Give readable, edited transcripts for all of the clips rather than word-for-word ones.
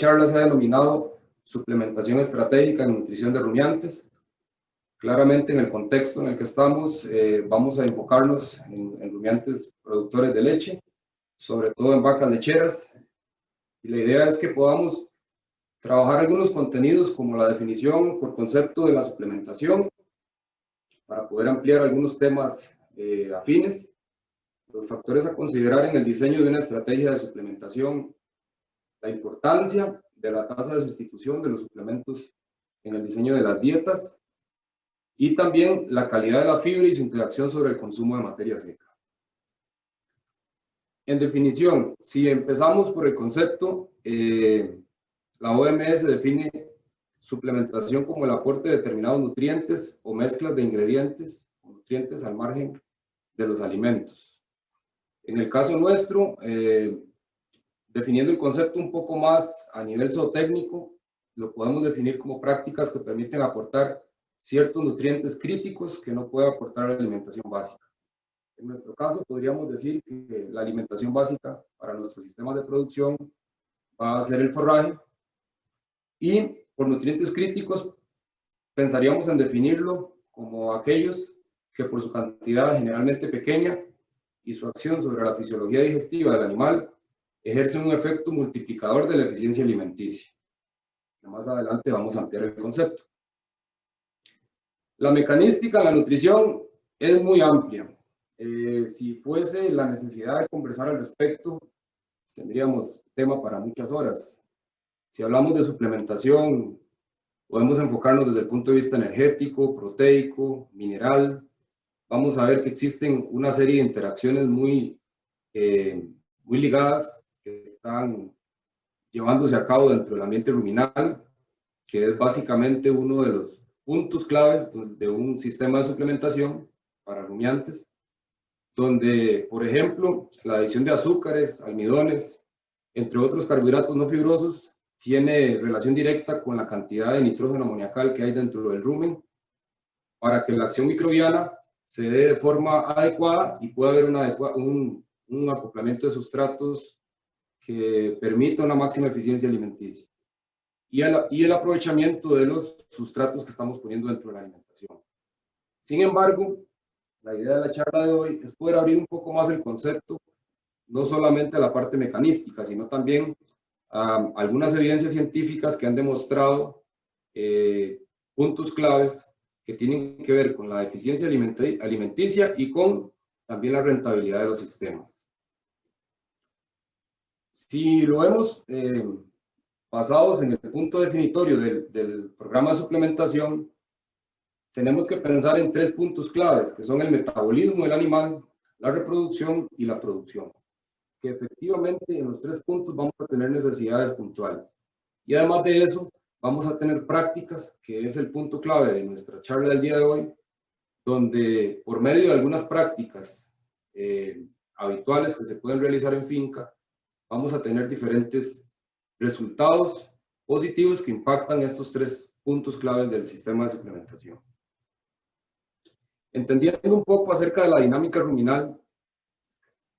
charla se ha denominado Suplementación estratégica en nutrición de rumiantes. Claramente, en el contexto en el que estamos, vamos a enfocarnos en rumiantes productores de leche, sobre todo en vacas lecheras. Y la idea es que podamos trabajar algunos contenidos como la definición por concepto de la suplementación, para poder ampliar algunos temas afines, los factores a considerar en el diseño de una estrategia de suplementación, la importancia de la tasa de sustitución de los suplementos en el diseño de las dietas, y también la calidad de la fibra y su interacción sobre el consumo de materia seca. En definición, si empezamos por el concepto, la OMS define suplementación como el aporte de determinados nutrientes o mezclas de ingredientes o nutrientes al margen de los alimentos. En el caso nuestro, definiendo el concepto un poco más a nivel zootécnico, lo podemos definir como prácticas que permiten aportar ciertos nutrientes críticos que no puede aportar la alimentación básica. En nuestro caso, podríamos decir que la alimentación básica para nuestros sistemas de producción va a ser el forraje, y por nutrientes críticos pensaríamos en definirlo como aquellos que por su cantidad generalmente pequeña y su acción sobre la fisiología digestiva del animal ejercen un efecto multiplicador de la eficiencia alimenticia. Más adelante vamos a ampliar el concepto. La mecanística en la nutrición es muy amplia. Si fuese la necesidad de conversar al respecto, tendríamos tema para muchas horas. Si hablamos de suplementación, podemos enfocarnos desde el punto de vista energético, proteico, mineral. Vamos a ver que existen una serie de interacciones muy ligadas que están llevándose a cabo dentro del ambiente ruminal, que es básicamente uno de los puntos claves de un sistema de suplementación para rumiantes, donde, por ejemplo, la adición de azúcares, almidones, entre otros carbohidratos no fibrosos, tiene relación directa con la cantidad de nitrógeno amoniacal que hay dentro del rumen, para que la acción microbiana se dé de forma adecuada y pueda haber un acoplamiento de sustratos que permita una máxima eficiencia alimenticia. Y el aprovechamiento de los sustratos que estamos poniendo dentro de la alimentación. Sin embargo, la idea de la charla de hoy es poder abrir un poco más el concepto, no solamente a la parte mecanística, sino también a algunas evidencias científicas que han demostrado puntos claves que tienen que ver con la eficiencia alimenticia y con también la rentabilidad de los sistemas. Si lo vemos basados en el punto definitorio del programa de suplementación, tenemos que pensar en tres puntos claves, que son el metabolismo del animal, la reproducción y la producción. Que efectivamente en los tres puntos vamos a tener necesidades puntuales. Y además de eso, vamos a tener prácticas, que es el punto clave de nuestra charla del día de hoy, donde por medio de algunas prácticas habituales que se pueden realizar en finca, vamos a tener diferentes resultados positivos que impactan estos tres puntos claves del sistema de suplementación. Entendiendo un poco acerca de la dinámica ruminal,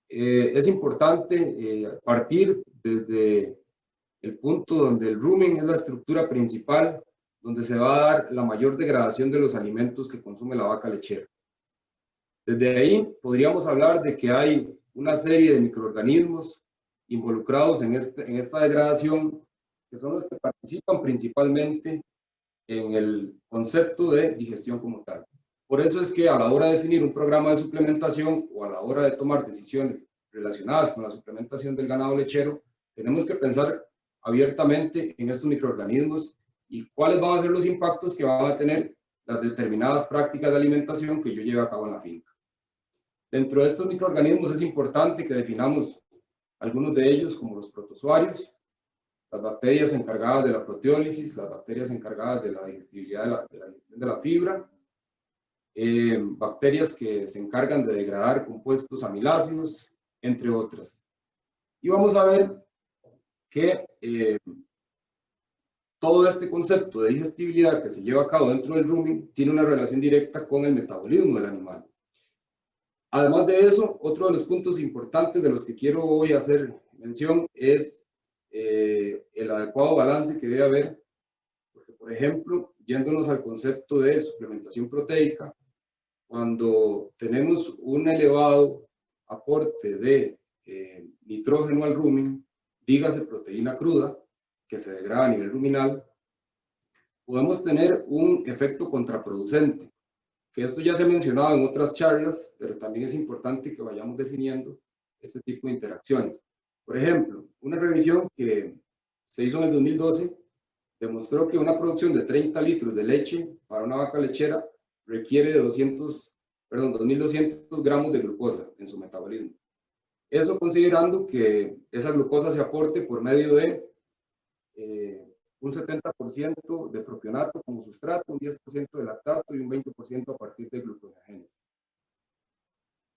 es importante partir desde el punto donde el rumen es la estructura principal, donde se va a dar la mayor degradación de los alimentos que consume la vaca lechera. Desde ahí podríamos hablar de que hay una serie de microorganismos involucrados en esta degradación, que son los que participan principalmente en el concepto de digestión como tal. Por eso es que a la hora de definir un programa de suplementación o a la hora de tomar decisiones relacionadas con la suplementación del ganado lechero, tenemos que pensar abiertamente en estos microorganismos y cuáles van a ser los impactos que van a tener las determinadas prácticas de alimentación que yo lleve a cabo en la finca. Dentro de estos microorganismos es importante que definamos algunos de ellos como los protozoarios, las bacterias encargadas de la proteólisis, las bacterias encargadas de la digestibilidad de la digestión de la fibra, bacterias que se encargan de degradar compuestos amiláceos, entre otras. Y vamos a ver que todo este concepto de digestibilidad que se lleva a cabo dentro del rumen tiene una relación directa con el metabolismo del animal. Además de eso, otro de los puntos importantes de los que quiero hoy hacer mención es el adecuado balance que debe haber, porque por ejemplo, yéndonos al concepto de suplementación proteica, cuando tenemos un elevado aporte de nitrógeno al rumen, dígase proteína cruda, que se degrada a nivel ruminal, podemos tener un efecto contraproducente, que esto ya se ha mencionado en otras charlas, pero también es importante que vayamos definiendo este tipo de interacciones. Por ejemplo, una revisión que se hizo en el 2012 demostró que una producción de 30 litros de leche para una vaca lechera requiere de 2.200 gramos de glucosa en su metabolismo. Eso considerando que esa glucosa se aporte por medio de un 70% de propionato como sustrato, un 10% de lactato y un 20% a partir de gluconeogénesis.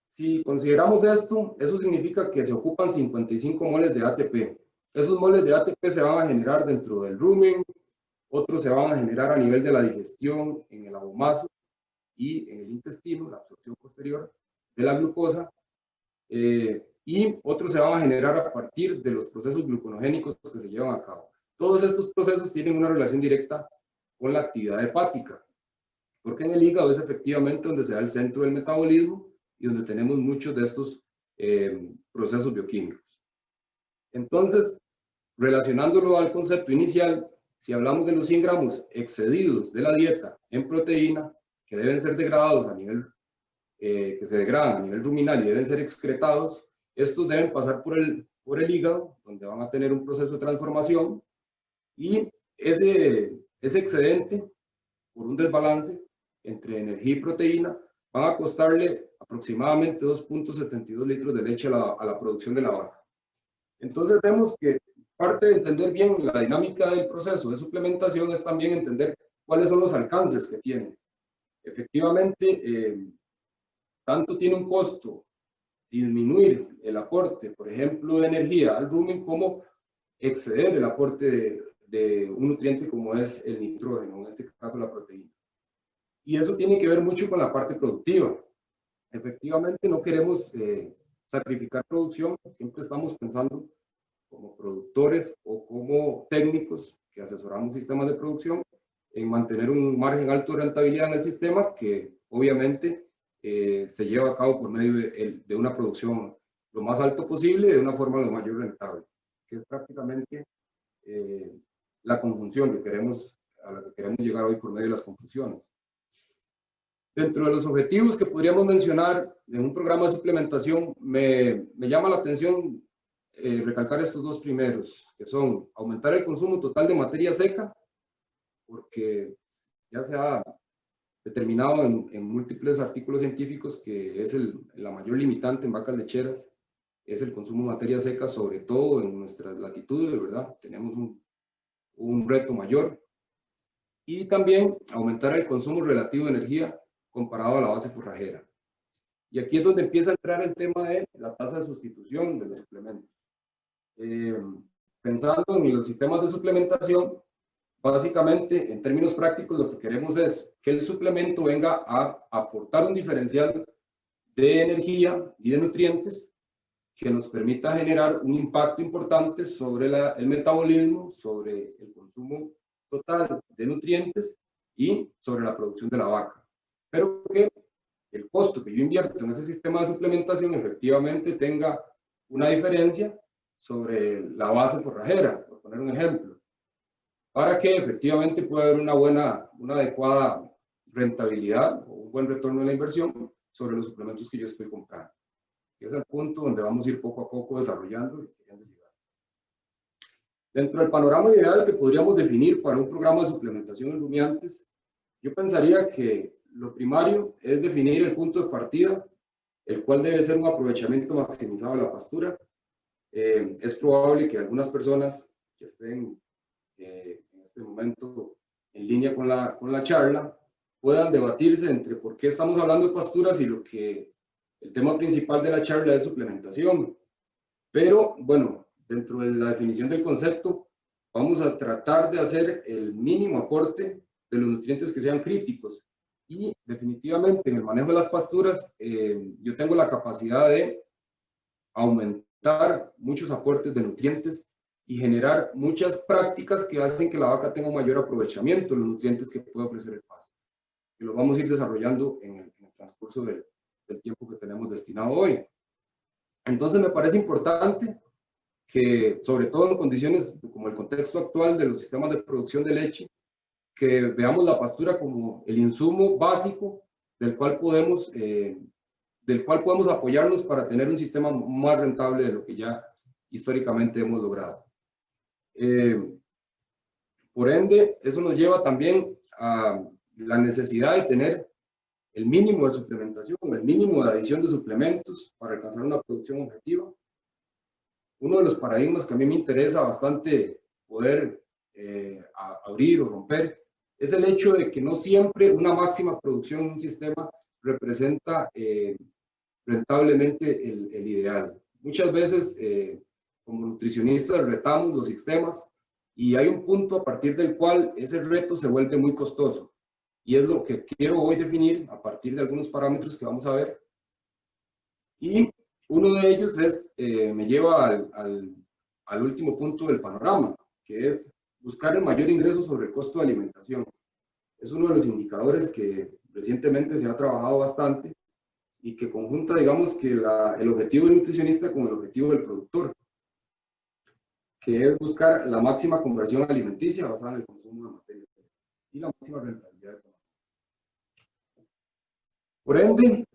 Si consideramos esto, eso significa que se ocupan 55 moles de ATP. Esos moles de ATP se van a generar dentro del rumen, otros se van a generar a nivel de la digestión, en el abomazo y en el intestino, la absorción posterior de la glucosa, y otros se van a generar a partir de los procesos gluconogénicos que se llevan a cabo. Todos estos procesos tienen una relación directa con la actividad hepática, porque en el hígado es efectivamente donde se da el centro del metabolismo y donde tenemos muchos de estos procesos bioquímicos. Entonces, relacionándolo al concepto inicial, si hablamos de los 100 gramos excedidos de la dieta en proteína, que deben ser degradados a nivel, que se degradan a nivel ruminal y deben ser excretados, estos deben pasar por el hígado, donde van a tener un proceso de transformación, y ese excedente, por un desbalance entre energía y proteína, van a costarle aproximadamente 2.72 litros de leche a la producción de la vaca. Entonces vemos que parte de entender bien la dinámica del proceso de suplementación es también entender cuáles son los alcances que tiene. Efectivamente, tanto tiene un costo disminuir el aporte, por ejemplo, de energía al rumen, como exceder el aporte de un nutriente como es el nitrógeno, en este caso la proteína. Y eso tiene que ver mucho con la parte productiva. Efectivamente, no queremos sacrificar producción, siempre estamos pensando como productores o como técnicos que asesoramos sistemas de producción en mantener un margen alto de rentabilidad en el sistema que obviamente se lleva a cabo por medio de una producción lo más alto posible de una forma lo mayor rentable, que es prácticamente la conjunción a la que queremos llegar hoy por medio de las conclusiones. Dentro de los objetivos que podríamos mencionar en un programa de suplementación, me llama la atención recalcar estos dos primeros, que son aumentar el consumo total de materia seca, porque ya se ha determinado en múltiples artículos científicos que es la mayor limitante en vacas lecheras, es el consumo de materia seca, sobre todo en nuestras latitudes, ¿verdad? Tenemos un reto mayor. Y también aumentar el consumo relativo de energía comparado a la base forrajera. Y aquí es donde empieza a entrar el tema de la tasa de sustitución de los suplementos. Pensando en los sistemas de suplementación, básicamente, en términos prácticos, lo que queremos es que el suplemento venga a aportar un diferencial de energía y de nutrientes que nos permita generar un impacto importante sobre el metabolismo, sobre el consumo total de nutrientes y sobre la producción de la vaca. Pero que el costo que yo invierto en ese sistema de suplementación efectivamente tenga una diferencia sobre la base forrajera, por poner un ejemplo, para que efectivamente pueda haber una adecuada rentabilidad o un buen retorno de la inversión sobre los suplementos que yo estoy comprando. Que es el punto donde vamos a ir poco a poco desarrollando y queriendo llegar. Dentro del panorama ideal que podríamos definir para un programa de suplementación en rumiantes, yo pensaría que lo primario es definir el punto de partida, el cual debe ser un aprovechamiento maximizado de la pastura. Es probable que algunas personas que estén en este momento en línea con la charla puedan debatirse entre por qué estamos hablando de pasturas y el tema principal de la charla es suplementación. Pero bueno, dentro de la definición del concepto, vamos a tratar de hacer el mínimo aporte de los nutrientes que sean críticos. Y definitivamente en el manejo de las pasturas, yo tengo la capacidad de aumentar muchos aportes de nutrientes y generar muchas prácticas que hacen que la vaca tenga un mayor aprovechamiento de los nutrientes que puede ofrecer el pasto. Y lo vamos a ir desarrollando en el transcurso del tiempo que tenemos destinado hoy. Entonces me parece importante que, sobre todo en condiciones como el contexto actual de los sistemas de producción de leche, que veamos la pastura como el insumo básico del cual podemos apoyarnos para tener un sistema más rentable de lo que ya históricamente hemos logrado. Por ende, eso nos lleva también a la necesidad de tener el mínimo de suplementación, el mínimo de adición de suplementos para alcanzar una producción objetiva. Uno de los paradigmas que a mí me interesa bastante poder abrir o romper es el hecho de que no siempre una máxima producción en un sistema representa rentablemente el ideal. Muchas veces, como nutricionistas, retamos los sistemas y hay un punto a partir del cual ese reto se vuelve muy costoso. Y es lo que quiero hoy definir a partir de algunos parámetros que vamos a ver. Y uno de ellos me lleva al último punto del panorama, que es buscar el mayor ingreso sobre el costo de alimentación. Es uno de los indicadores que recientemente se ha trabajado bastante y que conjunta, digamos, que el objetivo del nutricionista con el objetivo del productor, que es buscar la máxima conversión alimenticia basada en el consumo de materia y la máxima rentabilidad económica. Por ende,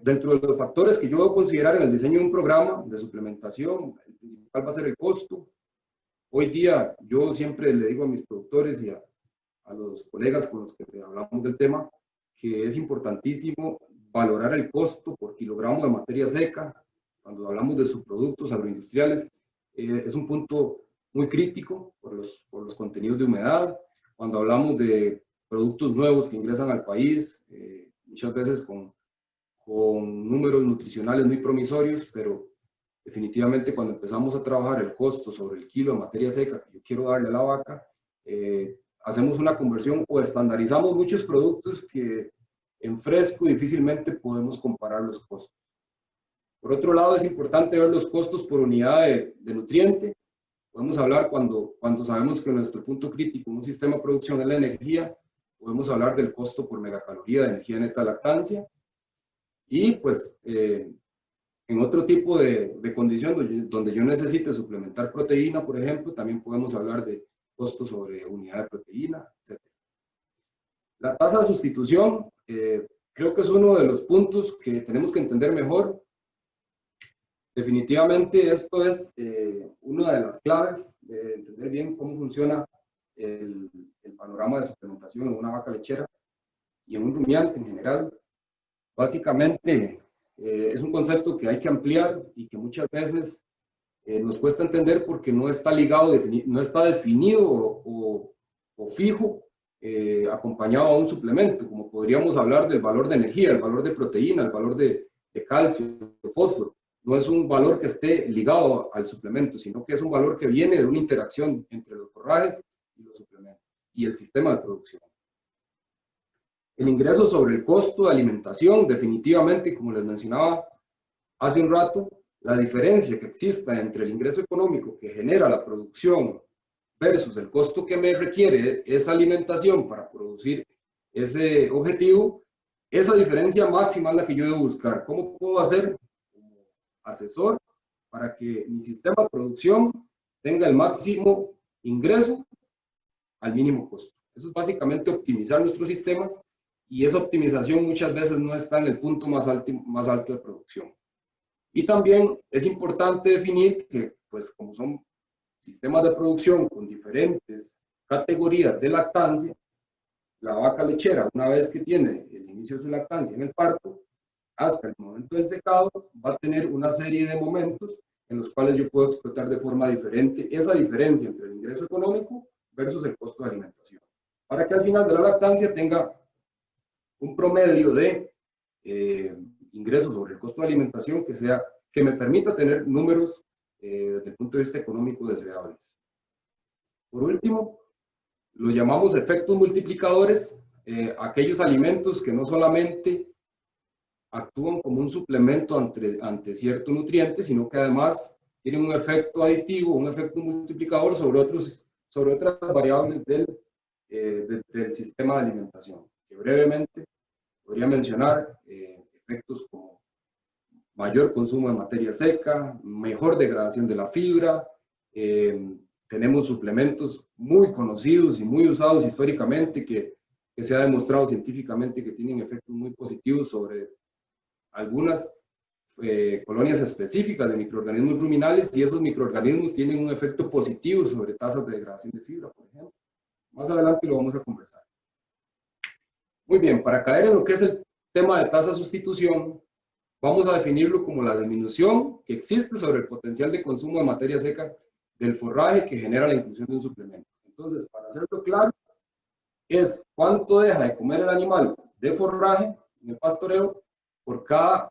dentro de los factores que yo debo considerar en el diseño de un programa de suplementación, el principal va a ser el costo. Hoy día yo siempre le digo a mis productores y a los colegas con los que hablamos del tema que es importantísimo valorar el costo por kilogramo de materia seca. Cuando hablamos de subproductos agroindustriales, es un punto muy crítico por los contenidos de humedad. Cuando hablamos de productos nuevos que ingresan al país, muchas veces con números nutricionales muy promisorios, pero definitivamente cuando empezamos a trabajar el costo sobre el kilo de materia seca que yo quiero darle a la vaca, hacemos una conversión o estandarizamos muchos productos que en fresco difícilmente podemos comparar los costos. Por otro lado, es importante ver los costos por unidad de nutriente. Podemos hablar cuando sabemos que nuestro punto crítico en un sistema de producción es la energía, podemos hablar del costo por megacaloría de energía neta de lactancia. Y pues en otro tipo de condición donde yo necesite suplementar proteína, por ejemplo, también podemos hablar de costo sobre unidad de proteína, etc. La tasa de sustitución creo que es uno de los puntos que tenemos que entender mejor. Definitivamente esto es una de las claves de entender bien cómo funciona el panorama de suplementación en una vaca lechera y en un rumiante en general. Básicamente es un concepto que hay que ampliar y que muchas veces nos cuesta entender porque no está ligado, no está definido o fijo, acompañado a un suplemento, como podríamos hablar del valor de energía, el valor de proteína, el valor de calcio, de fósforo. No es un valor que esté ligado al suplemento, sino que es un valor que viene de una interacción entre los forrajes y los suplementos y el sistema de producción. El ingreso sobre el costo de alimentación, definitivamente, como les mencionaba hace un rato, la diferencia que exista entre el ingreso económico que genera la producción versus el costo que me requiere esa alimentación para producir ese objetivo, esa diferencia máxima es la que yo debo buscar. ¿Cómo puedo hacer como asesor para que mi sistema de producción tenga el máximo ingreso al mínimo costo? Eso es básicamente optimizar nuestros sistemas y esa optimización muchas veces no está en el punto más alto de producción. Y también es importante definir que, pues, como son sistemas de producción con diferentes categorías de lactancia, la vaca lechera, una vez que tiene el inicio de su lactancia en el parto, hasta el momento del secado, va a tener una serie de momentos en los cuales yo puedo explotar de forma diferente esa diferencia entre el ingreso económico versus el costo de alimentación, para que al final de la lactancia tenga un promedio de ingresos sobre el costo de alimentación que me permita tener números desde el punto de vista económico deseables. Por último, lo llamamos efectos multiplicadores, aquellos alimentos que no solamente actúan como un suplemento ante cierto nutriente, sino que además tienen un efecto aditivo, un efecto multiplicador sobre otras variables del sistema de alimentación, que brevemente podría mencionar efectos como mayor consumo de materia seca, mejor degradación de la fibra. Tenemos suplementos muy conocidos y muy usados históricamente que se ha demostrado científicamente que tienen efectos muy positivos sobre algunas colonias específicas de microorganismos ruminales, y esos microorganismos tienen un efecto positivo sobre tasas de degradación de fibra, por ejemplo. Más adelante lo vamos a conversar. Muy bien, para caer en lo que es el tema de tasa de sustitución, vamos a definirlo como la disminución que existe sobre el potencial de consumo de materia seca del forraje que genera la inclusión de un suplemento. Entonces, para hacerlo claro, es cuánto deja de comer el animal de forraje en el pastoreo por cada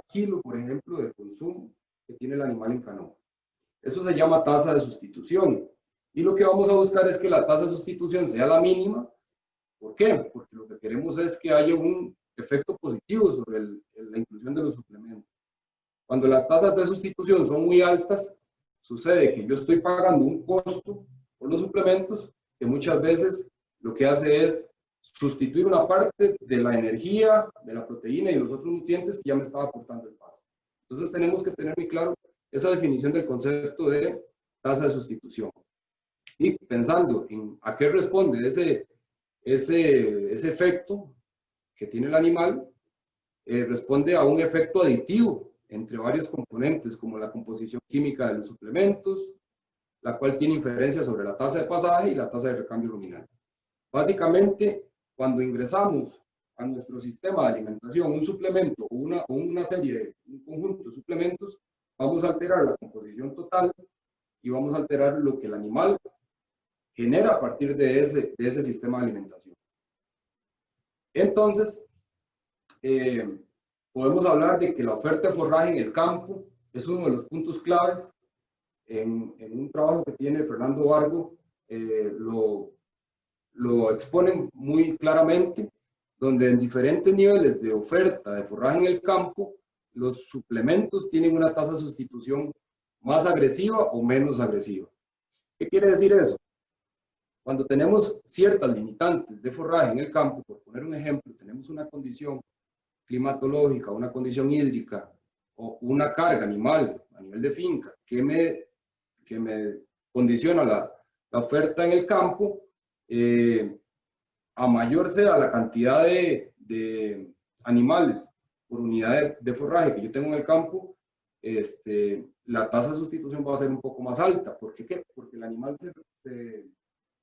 kilo, por ejemplo, de consumo que tiene el animal en canoa. Eso se llama tasa de sustitución. Y lo que vamos a buscar es que la tasa de sustitución sea la mínima. ¿Por qué? Porque lo que queremos es que haya un efecto positivo sobre la inclusión de los suplementos. Cuando las tasas de sustitución son muy altas, sucede que yo estoy pagando un costo por los suplementos que muchas veces lo que hace es sustituir una parte de la energía, de la proteína y los otros nutrientes que ya me estaba aportando el pasto. Entonces tenemos que tener muy claro esa definición del concepto de tasa de sustitución. Y pensando en a qué responde ese efecto que tiene el animal, responde a un efecto aditivo entre varios componentes, como la composición química de los suplementos, la cual tiene inferencia sobre la tasa de pasaje y la tasa de recambio ruminal. Básicamente, cuando ingresamos a nuestro sistema de alimentación un suplemento o una serie, un conjunto de suplementos, vamos a alterar la composición total y vamos a alterar lo que el animal genera a partir de ese sistema de alimentación. Entonces, podemos hablar de que la oferta de forraje en el campo es uno de los puntos claves. En un trabajo que tiene Fernando Vargo, lo exponen muy claramente, donde en diferentes niveles de oferta de forraje en el campo, los suplementos tienen una tasa de sustitución más agresiva o menos agresiva. ¿Qué quiere decir eso? Cuando tenemos ciertas limitantes de forraje en el campo, por poner un ejemplo, tenemos una condición climatológica, una condición hídrica o una carga animal a nivel de finca que me condiciona la oferta en el campo, a mayor sea la cantidad de animales por unidad de forraje que yo tengo en el campo, la tasa de sustitución va a ser un poco más alta. ¿Por qué? Porque el animal se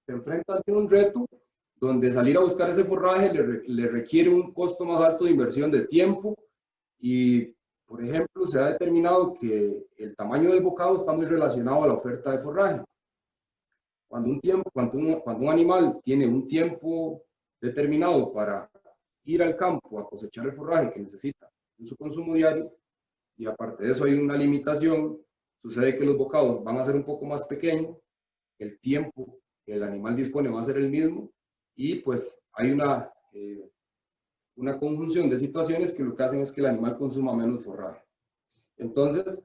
enfrenta ante un reto donde salir a buscar ese forraje le requiere un costo más alto de inversión de tiempo y, por ejemplo, se ha determinado que el tamaño del bocado está muy relacionado a la oferta de forraje. Cuando un animal tiene un tiempo determinado para ir al campo a cosechar el forraje que necesita en su consumo diario, y aparte de eso hay una limitación, sucede que los bocados van a ser un poco más pequeños, el tiempo que el animal dispone va a ser el mismo, y pues hay una conjunción de situaciones que lo que hacen es que el animal consuma menos forraje. Entonces,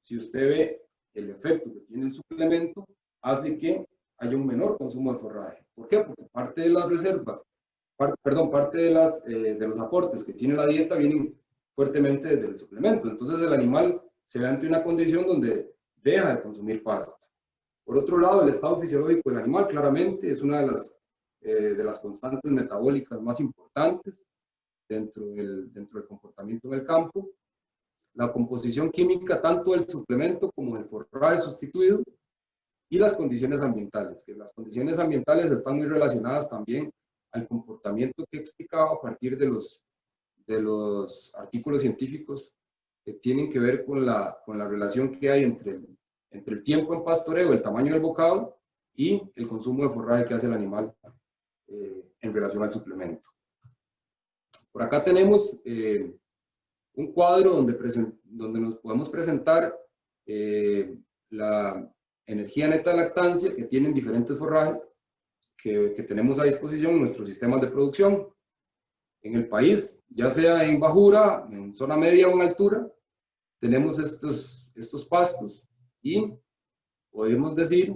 si usted ve el efecto que tiene el suplemento, hace que haya un menor consumo de forraje. ¿Por qué? Porque parte de las reservas, parte de los aportes que tiene la dieta vienen fuertemente desde el suplemento. Entonces el animal se ve ante una condición donde deja de consumir pasto. Por otro lado, el estado fisiológico del animal claramente es una de las constantes metabólicas más importantes dentro del comportamiento en el campo. La composición química tanto del suplemento como del forraje sustituido, y las condiciones ambientales, que las condiciones ambientales están muy relacionadas también al comportamiento que explicaba a partir de los artículos científicos que tienen que ver con la relación que hay entre el tiempo en pastoreo, el tamaño del bocado y el consumo de forraje que hace el animal en relación al suplemento. Por acá tenemos un cuadro donde nos podemos presentar la energía neta de lactancia que tienen diferentes forrajes que tenemos a disposición en nuestros sistemas de producción. En el país, ya sea en bajura, en zona media o en altura, tenemos estos pastos, y podemos decir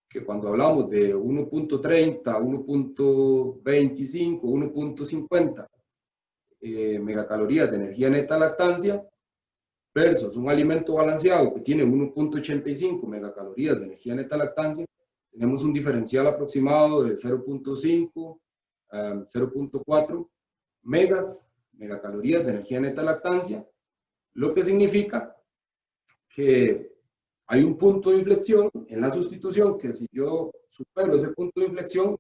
que cuando hablamos de 1.30, 1.25, 1.50 megacalorías de energía neta lactancia versus un alimento balanceado que tiene 1.85 megacalorías de energía neta lactancia, tenemos un diferencial aproximado de 0.5 0.4 megacalorías de energía neta lactancia, lo que significa que hay un punto de inflexión en la sustitución que si yo supero ese punto de inflexión,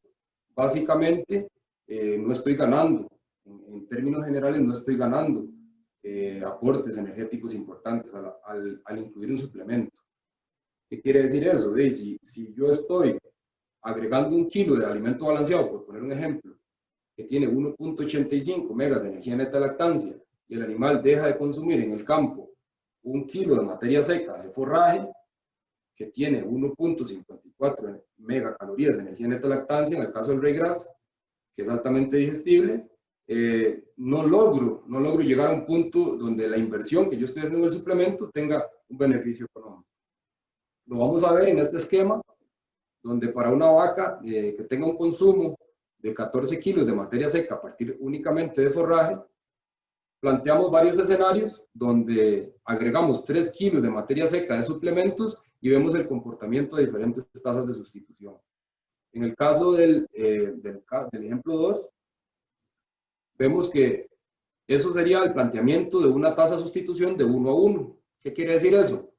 básicamente no estoy ganando. En términos generales, no estoy ganando aportes energéticos importantes al incluir un suplemento. ¿Qué quiere decir eso? Si yo estoy agregando 1 kilo de alimento balanceado, por poner un ejemplo, que tiene 1.85 megas de energía neta lactancia, y el animal deja de consumir en el campo 1 kilo de materia seca de forraje, que tiene 1.54 megacalorías de energía neta lactancia, en el caso del ryegrass, que es altamente digestible, no logro llegar a un punto donde la inversión que yo estoy haciendo en el suplemento tenga un beneficio económico. Lo vamos a ver en este esquema, donde para una vaca que tenga un consumo de 14 kilos de materia seca a partir únicamente de forraje, planteamos varios escenarios donde agregamos 3 kilos de materia seca de suplementos y vemos el comportamiento de diferentes tasas de sustitución. En el caso del ejemplo 2, vemos que eso sería el planteamiento de una tasa de sustitución de 1 a 1. ¿Qué quiere decir eso?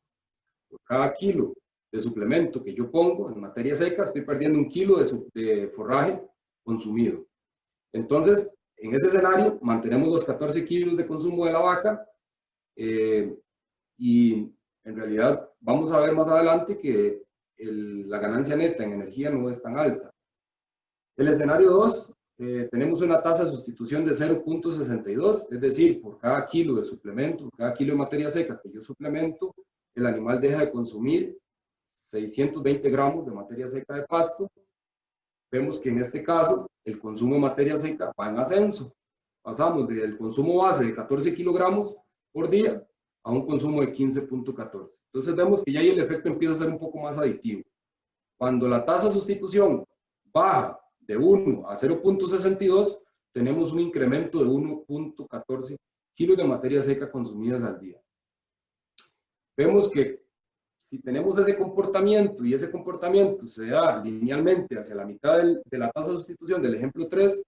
Por cada kilo de suplemento que yo pongo en materia seca, estoy perdiendo 1 kilo de forraje consumido. Entonces, en ese escenario, mantenemos los 14 kilos de consumo de la vaca y en realidad vamos a ver más adelante que la ganancia neta en energía no es tan alta. El escenario 2, tenemos una tasa de sustitución de 0.62, es decir, por cada kilo de suplemento, por cada kilo de materia seca que yo suplemento, el animal deja de consumir 620 gramos de materia seca de pasto. Vemos que en este caso el consumo de materia seca va en ascenso. Pasamos del consumo base de 14 kilogramos por día a un consumo de 15.14. Entonces vemos que ya ahí el efecto empieza a ser un poco más aditivo. Cuando la tasa de sustitución baja de 1 a 0.62, tenemos un incremento de 1.14 kilos de materia seca consumidas al día. Vemos que si tenemos ese comportamiento y ese comportamiento se da linealmente hacia la mitad de la tasa de sustitución del ejemplo 3,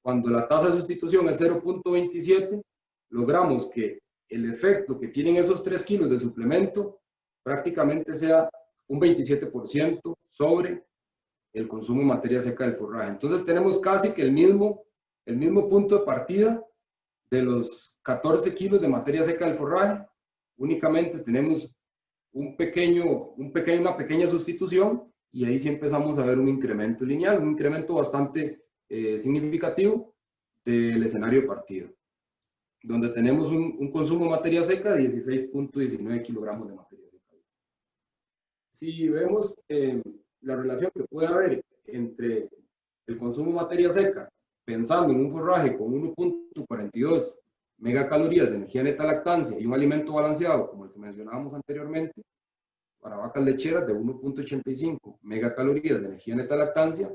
cuando la tasa de sustitución es 0.27, logramos que el efecto que tienen esos 3 kilos de suplemento prácticamente sea un 27% sobre el consumo de materia seca del forraje. Entonces tenemos casi que el mismo punto de partida de los 14 kilos de materia seca del forraje, únicamente tenemos una pequeña sustitución y ahí sí empezamos a ver un incremento lineal, un incremento bastante significativo del escenario de partida, donde tenemos un consumo de materia seca de 16.19 kilogramos de materia seca. Si vemos la relación que puede haber entre el consumo de materia seca, pensando en un forraje con 1.42 megacalorías de energía neta lactancia y un alimento balanceado, como el que mencionábamos anteriormente, para vacas lecheras de 1.85 megacalorías de energía neta lactancia,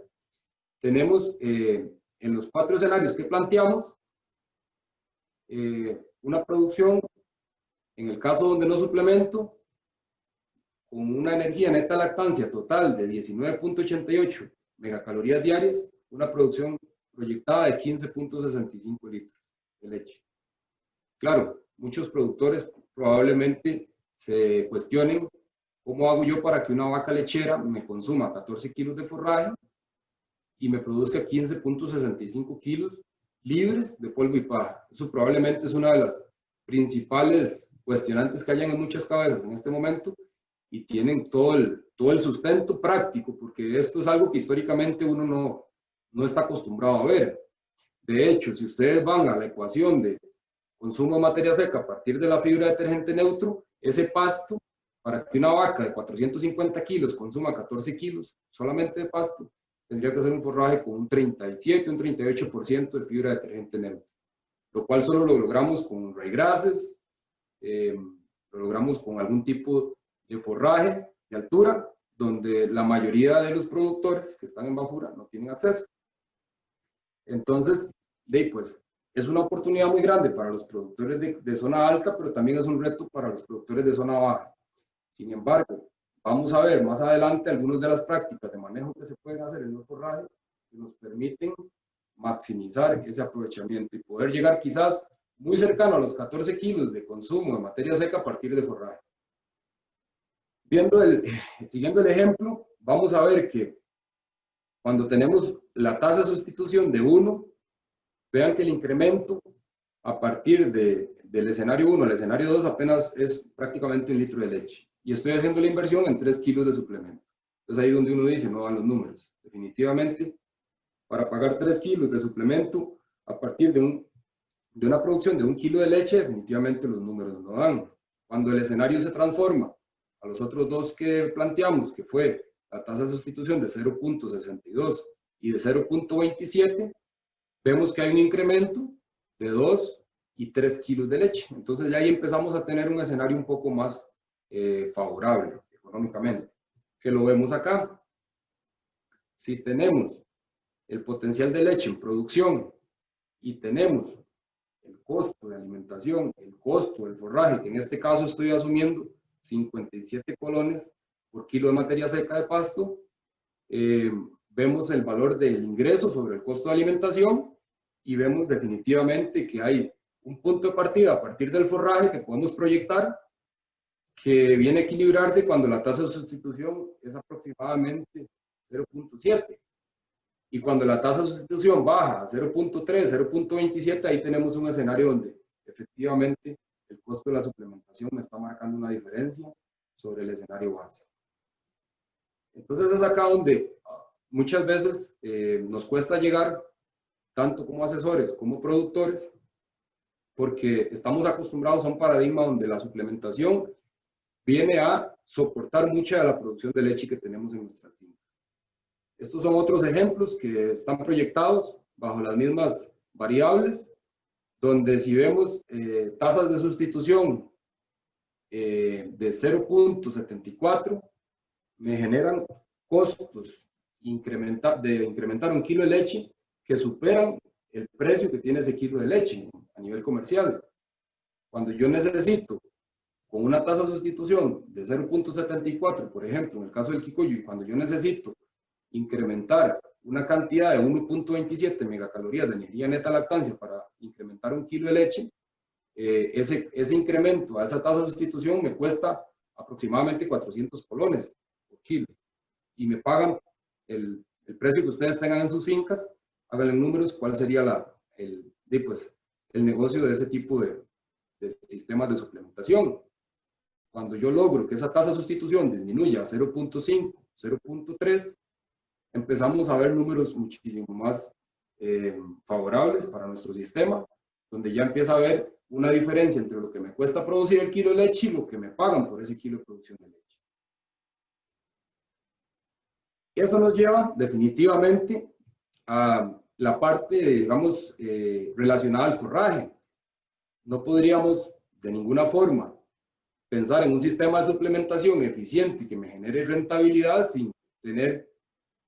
tenemos en los 4 escenarios que planteamos una producción, en el caso donde no suplemento, con una energía neta lactancia total de 19.88 megacalorías diarias, una producción proyectada de 15.65 litros de leche. Claro, muchos productores probablemente se cuestionen cómo hago yo para que una vaca lechera me consuma 14 kilos de forraje y me produzca 15.65 kilos libres de polvo y paja. Eso probablemente es una de las principales cuestionantes que hayan en muchas cabezas en este momento y tienen todo el sustento práctico, porque esto es algo que históricamente uno no está acostumbrado a ver. De hecho, si ustedes van a la ecuación de consumo de materia seca a partir de la fibra detergente neutro, ese pasto, para que una vaca de 450 kilos consuma 14 kilos solamente de pasto, tendría que ser un forraje con un 37, un 38% de fibra detergente neutro, lo cual solo lo logramos con ryegrasses, Lo logramos con algún tipo de forraje de altura, donde la mayoría de los productores que están en bajura no tienen acceso. Entonces, pues, es una oportunidad muy grande para los productores de zona alta, pero también es un reto para los productores de zona baja. Sin embargo, vamos a ver más adelante algunas de las prácticas de manejo que se pueden hacer en los forrajes que nos permiten maximizar ese aprovechamiento y poder llegar quizás muy cercano a los 14 kilos de consumo de materia seca a partir de forraje. Siguiendo el ejemplo, vamos a ver que cuando tenemos la tasa de sustitución de 1, vean que el incremento a partir del escenario 1 al escenario 2 apenas es prácticamente 1 litro de leche. Y estoy haciendo la inversión en 3 kilos de suplemento. Entonces ahí donde uno dice, no dan los números. Definitivamente, para pagar 3 kilos de suplemento a partir de una producción de 1 kilo de leche, definitivamente los números no dan. Cuando el escenario se transforma a los otros dos que planteamos, que fue la tasa de sustitución de 0.62 y de 0.27, vemos que hay un incremento de 2 y 3 kilos de leche. Entonces ya ahí empezamos a tener un escenario un poco más favorable económicamente, que lo vemos acá. Si tenemos el potencial de leche en producción y tenemos el costo de alimentación, el costo del forraje, que en este caso estoy asumiendo 57 colones por kilo de materia seca de pasto, vemos el valor del ingreso sobre el costo de alimentación y vemos definitivamente que hay un punto de partida a partir del forraje que podemos proyectar que viene a equilibrarse cuando la tasa de sustitución es aproximadamente 0.7. Y cuando la tasa de sustitución baja a 0.3, 0.27, ahí tenemos un escenario donde efectivamente el costo de la suplementación me está marcando una diferencia sobre el escenario base. Entonces es acá donde muchas veces nos cuesta llegar, tanto como asesores como productores, porque estamos acostumbrados a un paradigma donde la suplementación viene a soportar mucha de la producción de leche que tenemos en nuestras fincas. Estos son otros ejemplos que están proyectados bajo las mismas variables, donde si vemos tasas de sustitución de 0.74, me generan costos de incrementar 1 kilo de leche que superan el precio que tiene ese kilo de leche a nivel comercial. Cuando yo necesito, con una tasa de sustitución de 0.74, por ejemplo, en el caso del Kikuyu, y cuando yo necesito incrementar una cantidad de 1.27 megacalorías de energía neta lactancia para incrementar 1 kilo de leche, ese incremento a esa tasa de sustitución me cuesta aproximadamente 400 colones por kilo. Y me pagan el precio que ustedes tengan en sus fincas, háganle números, cuál sería el negocio de ese tipo de sistemas de suplementación. Cuando yo logro que esa tasa de sustitución disminuya a 0.5, 0.3, empezamos a ver números muchísimo más favorables para nuestro sistema, donde ya empieza a haber una diferencia entre lo que me cuesta producir el kilo de leche y lo que me pagan por ese kilo de producción de leche. Eso nos lleva definitivamente a la parte, digamos, relacionada al forraje. No podríamos de ninguna forma pensar en un sistema de suplementación eficiente que me genere rentabilidad sin tener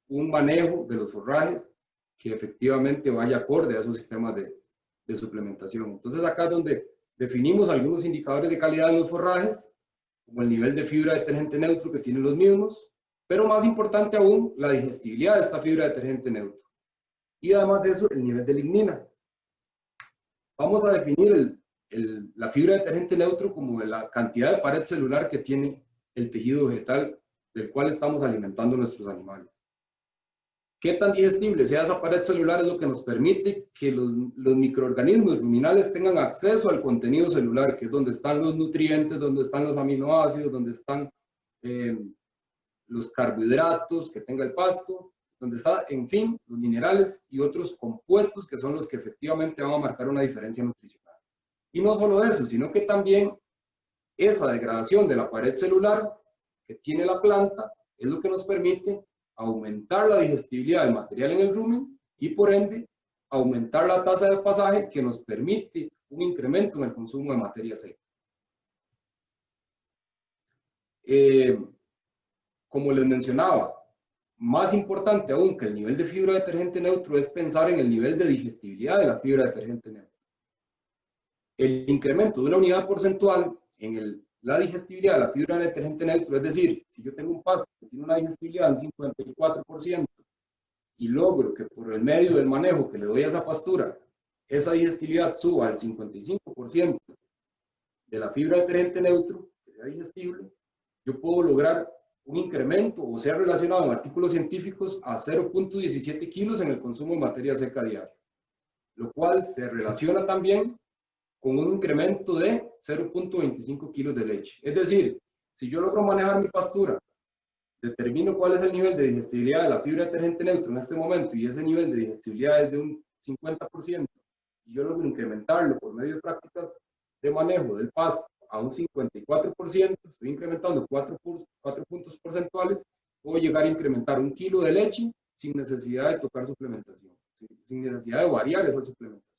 un manejo de los forrajes que efectivamente vaya acorde a esos sistemas de suplementación. Entonces acá es donde definimos algunos indicadores de calidad en los forrajes, como el nivel de fibra detergente neutro que tienen los mismos, pero más importante aún, la digestibilidad de esta fibra detergente neutro. Y además de eso, el nivel de lignina. Vamos a definir la fibra detergente neutro como la cantidad de pared celular que tiene el tejido vegetal del cual estamos alimentando a nuestros animales. ¿Qué tan digestible sea esa pared celular? Es lo que nos permite que los microorganismos ruminales tengan acceso al contenido celular, que es donde están los nutrientes, donde están los aminoácidos, donde están los carbohidratos que tenga el pasto, donde está, en fin, los minerales y otros compuestos que son los que efectivamente van a marcar una diferencia nutricional. Y no solo eso, sino que también esa degradación de la pared celular que tiene la planta es lo que nos permite aumentar la digestibilidad del material en el rumen y por ende aumentar la tasa de pasaje que nos permite un incremento en el consumo de materia seca. como les mencionaba, más importante aún que el nivel de fibra detergente neutro es pensar en el nivel de digestibilidad de la fibra detergente neutro. El incremento de una unidad porcentual en la digestibilidad de la fibra detergente neutro, es decir, si yo tengo un pasto que tiene una digestibilidad en 54% y logro que por el medio del manejo que le doy a esa pastura, esa digestibilidad suba al 55% de la fibra detergente neutro, que sea digestible, yo puedo lograr un incremento o sea relacionado en artículos científicos a 0.17 kilos en el consumo de materia seca diaria, lo cual se relaciona también con un incremento de 0.25 kilos de leche. Es decir, si yo logro manejar mi pastura, determino cuál es el nivel de digestibilidad de la fibra detergente neutro en este momento y ese nivel de digestibilidad es de un 50%, y yo logro incrementarlo por medio de prácticas de manejo del pasto a un 54%, estoy incrementando 4 puntos porcentuales, puedo llegar a incrementar 1 kilo de leche sin necesidad de tocar suplementación, sin necesidad de variar esa suplementación.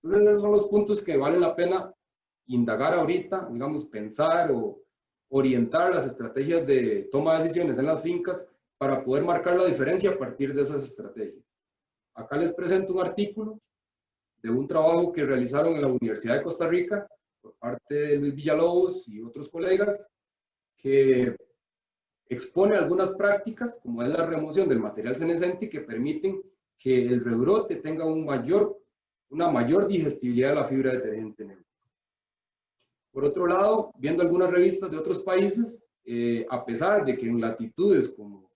Entonces esos son los puntos que vale la pena indagar ahorita, digamos, pensar o orientar las estrategias de toma de decisiones en las fincas para poder marcar la diferencia a partir de esas estrategias. Acá les presento un artículo de un trabajo que realizaron en la Universidad de Costa Rica por parte de Luis Villalobos y otros colegas, que expone algunas prácticas, como es la remoción del material senescente, que permiten que el rebrote tenga una mayor digestibilidad de la fibra detergente neutra. Por otro lado, viendo algunas revistas de otros países, a pesar de que en latitudes como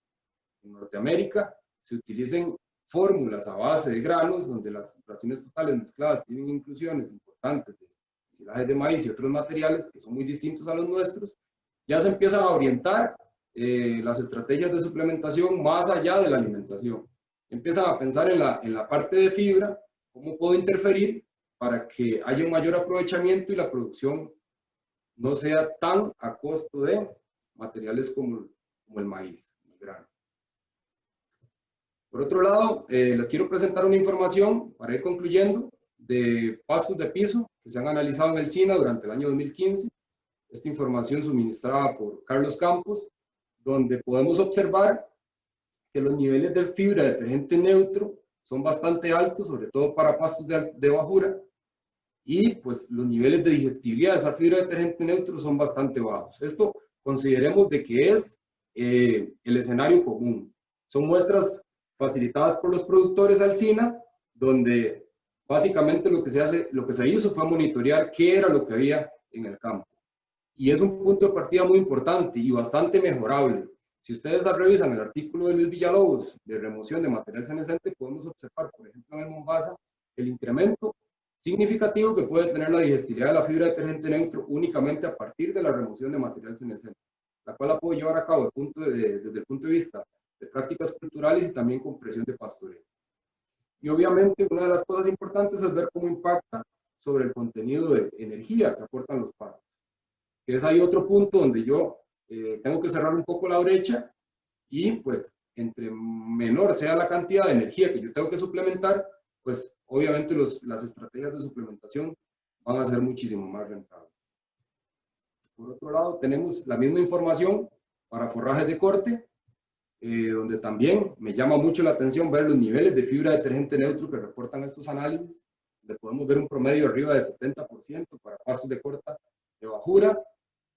en Norteamérica se utilicen fórmulas a base de granos, donde las raciones totales mezcladas tienen inclusiones importantes de silajes de maíz y otros materiales que son muy distintos a los nuestros, ya se empiezan a orientar las estrategias de suplementación más allá de la alimentación. Empiezan a pensar en la parte de fibra, cómo puedo interferir para que haya un mayor aprovechamiento y la producción no sea tan a costo de materiales como el maíz, el grano. Por otro lado, les quiero presentar una información para ir concluyendo de pastos de piso que se han analizado en el SINA durante el año 2015. Esta información suministrada por Carlos Campos, donde podemos observar que los niveles de fibra detergente neutro son bastante altos, sobre todo para pastos de bajura, y pues los niveles de digestibilidad de esa fibra detergente neutro son bastante bajos. Esto consideremos de que es el escenario común. Son muestras facilitadas por los productores al SINA, donde básicamente lo que se hizo fue monitorear qué era lo que había en el campo. Y es un punto de partida muy importante y bastante mejorable. Si ustedes revisan el artículo de Luis Villalobos de remoción de material senescente, podemos observar, por ejemplo, en el Mombasa, el incremento significativo que puede tener la digestibilidad de la fibra detergente neutro únicamente a partir de la remoción de material senescente, la cual la puedo llevar a cabo desde el punto de vista de prácticas culturales y también con presión de pastoreo. Y obviamente una de las cosas importantes es ver cómo impacta sobre el contenido de energía que aportan los pastos. Que es ahí otro punto donde yo tengo que cerrar un poco la brecha y pues entre menor sea la cantidad de energía que yo tengo que suplementar, pues obviamente las estrategias de suplementación van a ser muchísimo más rentables. Por otro lado, tenemos la misma información para forrajes de corte, donde también me llama mucho la atención ver los niveles de fibra detergente neutro que reportan estos análisis, donde podemos ver un promedio arriba de 70% para pastos de corta de bajura,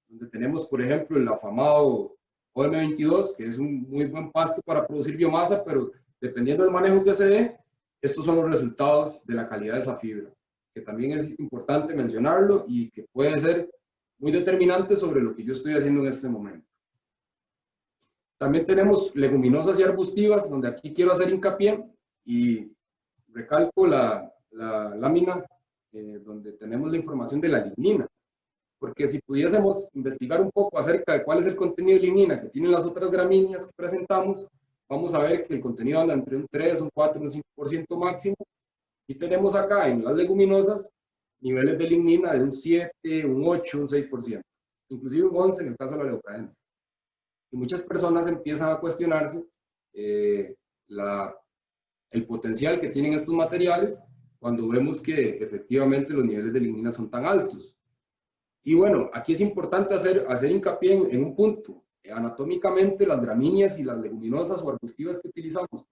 donde tenemos, por ejemplo, el afamado OM22, que es un muy buen pasto para producir biomasa, pero dependiendo del manejo que se dé, estos son los resultados de la calidad de esa fibra, que también es importante mencionarlo y que puede ser muy determinante sobre lo que yo estoy haciendo en este momento. También tenemos leguminosas y arbustivas, donde aquí quiero hacer hincapié y recalco la lámina donde tenemos la información de la lignina. Porque si pudiésemos investigar un poco acerca de cuál es el contenido de lignina que tienen las otras gramíneas que presentamos, vamos a ver que el contenido anda entre un 3, un 4, un 5% máximo. Y tenemos acá en las leguminosas niveles de lignina de un 7, un 8, un 6%, inclusive un 11 en el caso de la leucadena. Y muchas personas empiezan a cuestionarse el potencial que tienen estos materiales cuando vemos que efectivamente los niveles de lignina son tan altos. Y bueno, aquí es importante hacer hincapié en un punto. Anatómicamente, las gramíneas y las leguminosas o arbustivas que utilizamos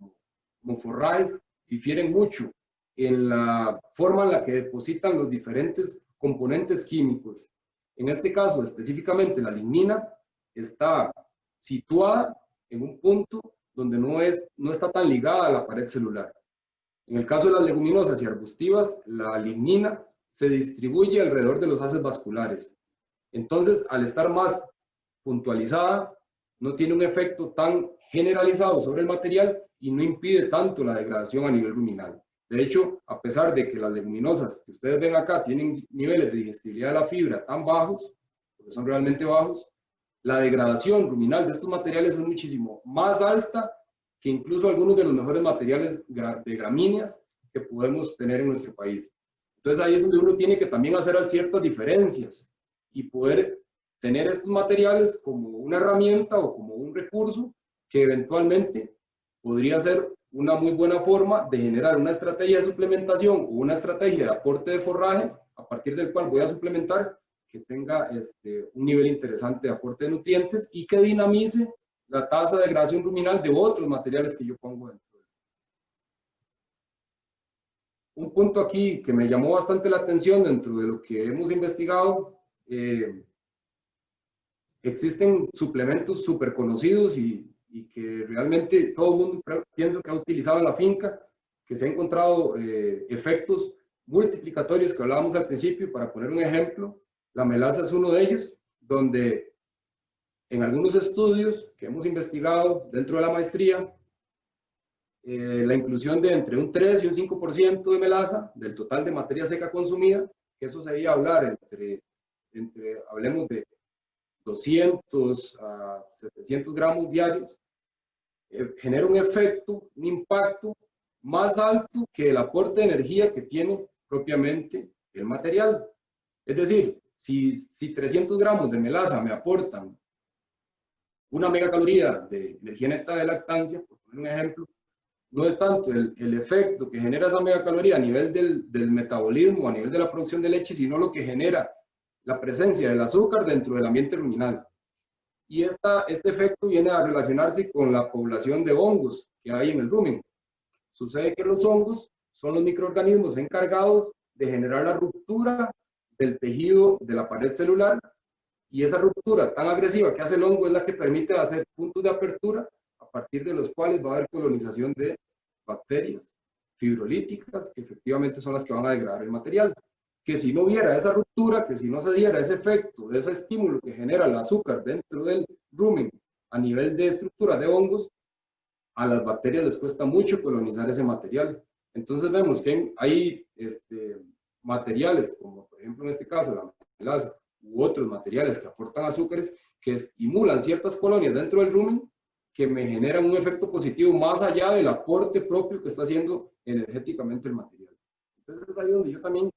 como forrajes difieren mucho en la forma en la que depositan los diferentes componentes químicos. En este caso, específicamente, la lignina está situada en un punto donde no está tan ligada a la pared celular. En el caso de las leguminosas y arbustivas, la lignina se distribuye alrededor de los haces vasculares. Entonces, al estar más puntualizada, no tiene un efecto tan generalizado sobre el material y no impide tanto la degradación a nivel ruminal. De hecho, a pesar de que las leguminosas que ustedes ven acá tienen niveles de digestibilidad de la fibra tan bajos, porque son realmente bajos, la degradación ruminal de estos materiales es muchísimo más alta que incluso algunos de los mejores materiales de gramíneas que podemos tener en nuestro país. Entonces ahí es donde uno tiene que también hacer ciertas diferencias y poder tener estos materiales como una herramienta o como un recurso que eventualmente podría ser una muy buena forma de generar una estrategia de suplementación o una estrategia de aporte de forraje a partir del cual voy a suplementar que tenga un nivel interesante de aporte de nutrientes y que dinamice la tasa de degradación ruminal de otros materiales que yo pongo dentro. Un punto aquí que me llamó bastante la atención dentro de lo que hemos investigado, existen suplementos súper conocidos y que realmente todo el mundo pienso que ha utilizado en la finca, que se ha encontrado efectos multiplicatorios que hablábamos al principio. Para poner un ejemplo, la melaza es uno de ellos, donde en algunos estudios que hemos investigado dentro de la maestría, la inclusión de entre un 3 y un 5% de melaza del total de materia seca consumida, que eso sería hablar hablemos de 200 a 700 gramos diarios, genera un efecto, un impacto más alto que el aporte de energía que tiene propiamente el material. Es decir, si 300 gramos de melaza me aportan una megacaloría de energía neta de lactancia, por poner un ejemplo, no es tanto el efecto que genera esa megacaloría a nivel del metabolismo, a nivel de la producción de leche, sino lo que genera la presencia del azúcar dentro del ambiente ruminal. Y este efecto viene a relacionarse con la población de hongos que hay en el rumen. Sucede que los hongos son los microorganismos encargados de generar la ruptura del tejido de la pared celular, y esa ruptura tan agresiva que hace el hongo es la que permite hacer puntos de apertura a partir de los cuales va a haber colonización de bacterias fibrolíticas, que efectivamente son las que van a degradar el material. Que si no hubiera esa ruptura, que si no se diera ese efecto, de ese estímulo que genera el azúcar dentro del rumen a nivel de estructura de hongos, a las bacterias les cuesta mucho colonizar ese material. Entonces vemos que hay materiales, como por ejemplo en este caso la melaza, u otros materiales que aportan azúcares, que estimulan ciertas colonias dentro del rumen, que me generan un efecto positivo más allá del aporte propio que está haciendo energéticamente el material. Entonces es ahí donde yo también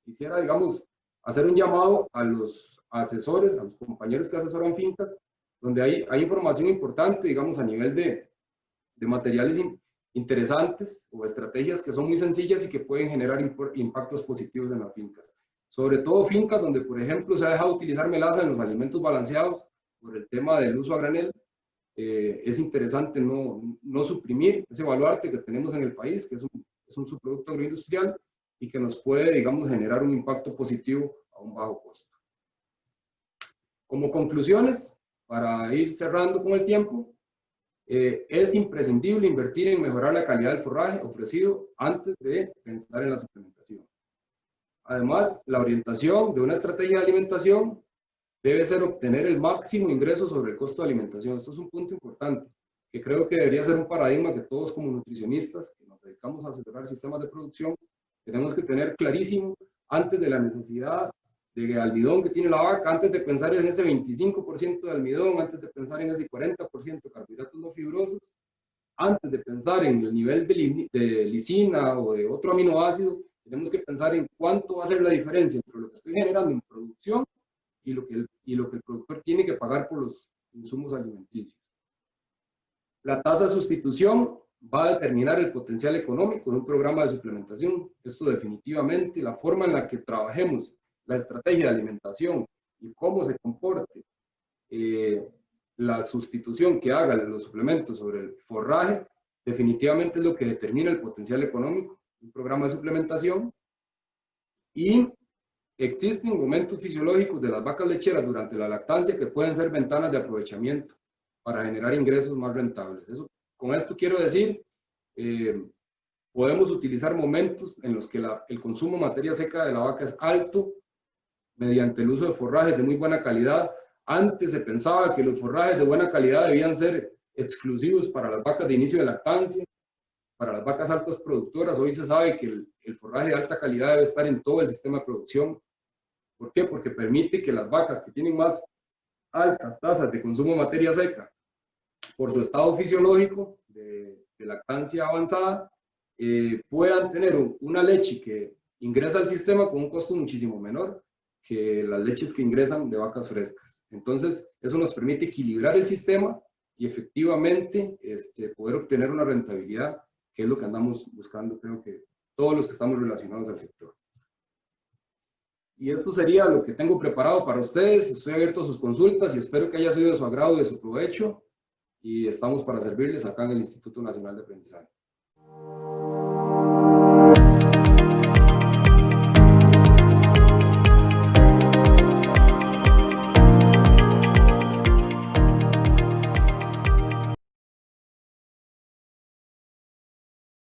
quisiera, digamos, hacer un llamado a los asesores, a los compañeros que asesoran fincas, donde hay información importante, digamos, a nivel de materiales interesantes o estrategias que son muy sencillas y que pueden generar impactos positivos en las fincas. Sobre todo fincas donde, por ejemplo, se ha dejado utilizar melaza en los alimentos balanceados por el tema del uso a granel. Es interesante no suprimir ese baluarte que tenemos en el país, que es un subproducto agroindustrial y que nos puede, digamos, generar un impacto positivo a un bajo costo. Como conclusiones, para ir cerrando con el tiempo, es imprescindible invertir en mejorar la calidad del forraje ofrecido antes de pensar en la suplementación. Además, la orientación de una estrategia de alimentación debe ser obtener el máximo ingreso sobre el costo de alimentación. Esto es un punto importante, que creo que debería ser un paradigma que todos como nutricionistas, que nos dedicamos a asesorar sistemas de producción, tenemos que tener clarísimo antes de la necesidad de almidón que tiene la vaca, antes de pensar en ese 25% de almidón, antes de pensar en ese 40% de carbohidratos no fibrosos, antes de pensar en el nivel de lisina o de otro aminoácido, tenemos que pensar en cuánto va a ser la diferencia entre lo que estoy generando en producción y lo que el productor tiene que pagar por los insumos alimenticios. La tasa de sustitución va a determinar el potencial económico de un programa de suplementación. Esto definitivamente, la forma en la que trabajemos la estrategia de alimentación y cómo se comporte la sustitución que haga los suplementos sobre el forraje, definitivamente es lo que determina el potencial económico de un programa de suplementación. Y existen momentos fisiológicos de las vacas lecheras durante la lactancia que pueden ser ventanas de aprovechamiento para generar ingresos más rentables. Con esto quiero decir, podemos utilizar momentos en los que el consumo de materia seca de la vaca es alto mediante el uso de forrajes de muy buena calidad. Antes se pensaba que los forrajes de buena calidad debían ser exclusivos para las vacas de inicio de lactancia, para las vacas altas productoras. Hoy se sabe que el forraje de alta calidad debe estar en todo el sistema de producción. ¿Por qué? Porque permite que las vacas que tienen más altas tasas de consumo de materia seca por su estado fisiológico de lactancia avanzada, puedan tener una leche que ingresa al sistema con un costo muchísimo menor que las leches que ingresan de vacas frescas. Entonces, eso nos permite equilibrar el sistema y efectivamente poder obtener una rentabilidad, que es lo que andamos buscando, creo que todos los que estamos relacionados al sector. Y esto sería lo que tengo preparado para ustedes. Estoy abierto a sus consultas y espero que haya sido de su agrado y de su provecho. Y estamos para servirles acá en el Instituto Nacional de Aprendizaje.